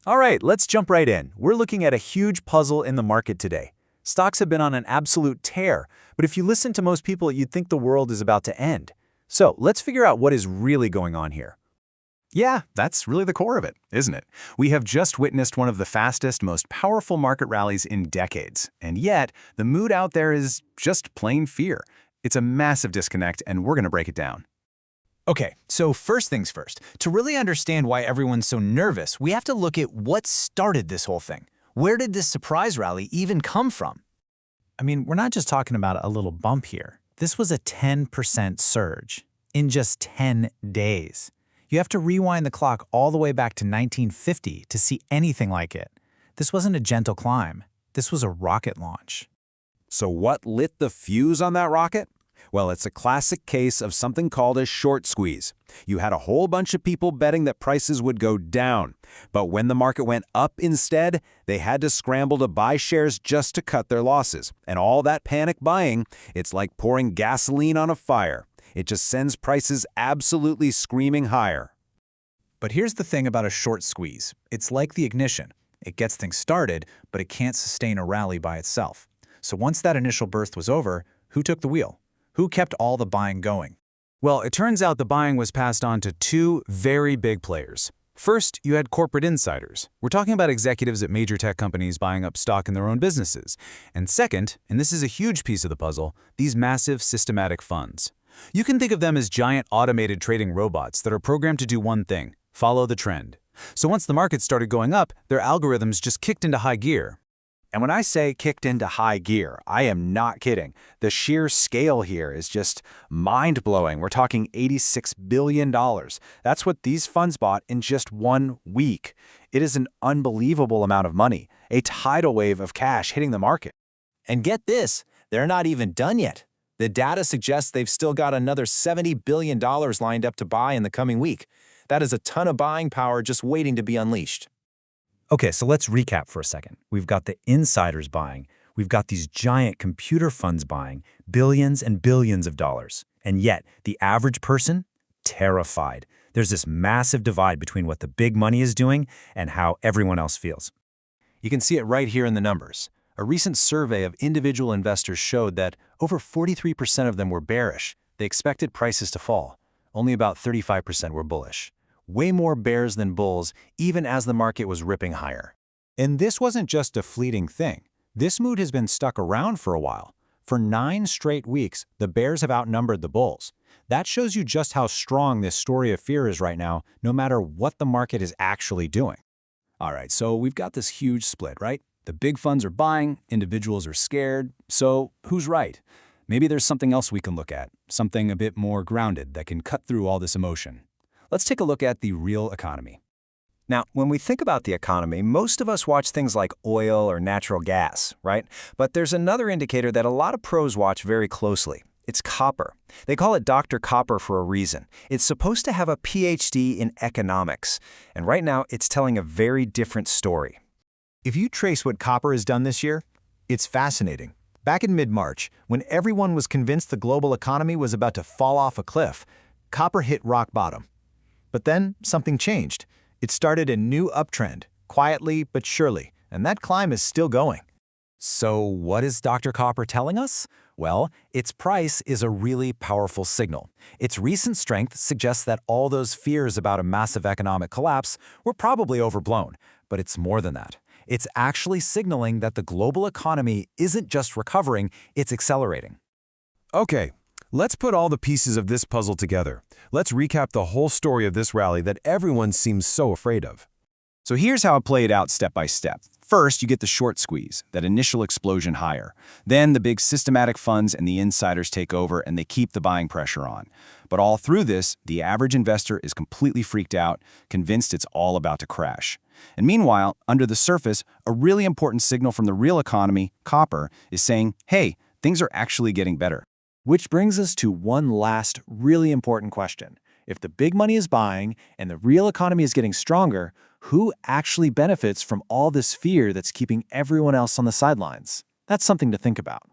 All right, let's jump right in. We're looking at a huge puzzle in the market today. Stocks have been on an absolute tear, but if you listen to most people, you'd think the world is about to end. So let's figure out what is really going on here. Yeah, that's really the core of it, isn't it? We have just witnessed one of the fastest, most powerful market rallies in decades, and yet the mood out there is just plain fear. It's a massive disconnect, and we're going to break it down. Okay, so first things first. To really understand why everyone's so nervous, we have to look at what started this whole thing. Where did this surprise rally even come from? I mean, we're not just talking about a little bump here. This was a 10% surge in just 10 days. You have to rewind the clock all the way back to 1950 to see anything like it. This wasn't a gentle climb. This was a rocket launch. So what lit the fuse on that rocket? Well, it's a classic case of something called a short squeeze. You had a whole bunch of people betting that prices would go down. But when the market went up instead, they had to scramble to buy shares just to cut their losses. And all that panic buying, it's like pouring gasoline on a fire. It just sends prices absolutely screaming higher. But here's the thing about a short squeeze. It's like the ignition. It gets things started, but it can't sustain a rally by itself. So once that initial burst was over, who took the wheel? Who kept all the buying going? Well, it turns out the buying was passed on to two very big players. First, you had corporate insiders. We're talking about executives at major tech companies buying up stock in their own businesses. And second, and this is a huge piece of the puzzle, these massive systematic funds. You can think of them as giant automated trading robots that are programmed to do one thing: follow the trend. So once the market started going up, their algorithms just kicked into high gear. And when I say kicked into high gear, I am not kidding. The sheer scale here is just mind-blowing. We're talking $86 billion. That's what these funds bought in just 1 week. It is an unbelievable amount of money, a tidal wave of cash hitting the market. And get this, they're not even done yet. The data suggests they've still got another $70 billion lined up to buy in the coming week. That is a ton of buying power just waiting to be unleashed. Okay, so let's recap for a second. We've got the insiders buying. We've got these giant computer funds buying billions and billions of dollars. And yet, the average person, terrified. There's this massive divide between what the big money is doing and how everyone else feels. You can see it right here in the numbers. A recent survey of individual investors showed that over 43% of them were bearish. They expected prices to fall. Only about 35% were bullish. Way more bears than bulls, even as the market was ripping higher. And this wasn't just a fleeting thing. This mood has been stuck around for a while. For 9 straight weeks, the bears have outnumbered the bulls. That shows you just how strong this story of fear is right now, no matter what the market is actually doing. All right, so we've got this huge split, right? The big funds are buying, individuals are scared. So who's right? Maybe there's something else we can look at, something a bit more grounded that can cut through all this emotion. Let's take a look at the real economy. Now, when we think about the economy, most of us watch things like oil or natural gas, right? But there's another indicator that a lot of pros watch very closely. It's copper. They call it Dr. Copper for a reason. It's supposed to have a PhD in economics. And right now, it's telling a very different story. If you trace what copper has done this year, it's fascinating. Back in mid-March, when everyone was convinced the global economy was about to fall off a cliff, copper hit rock bottom. But then something changed. It started a new uptrend, quietly but surely, and that climb is still going. So what is Dr. Copper telling us? Well, its price is a really powerful signal. Its recent strength suggests that all those fears about a massive economic collapse were probably overblown, but it's more than that. It's actually signaling that the global economy isn't just recovering, it's accelerating. Okay, let's put all the pieces of this puzzle together. Let's recap the whole story of this rally that everyone seems so afraid of. So here's how it played out step by step. First, you get the short squeeze, that initial explosion higher. Then the big systematic funds and the insiders take over and they keep the buying pressure on. But all through this, the average investor is completely freaked out, convinced it's all about to crash. And meanwhile, under the surface, a really important signal from the real economy, copper, is saying, hey, things are actually getting better. Which brings us to one last really important question. If the big money is buying and the real economy is getting stronger, who actually benefits from all this fear that's keeping everyone else on the sidelines? That's something to think about.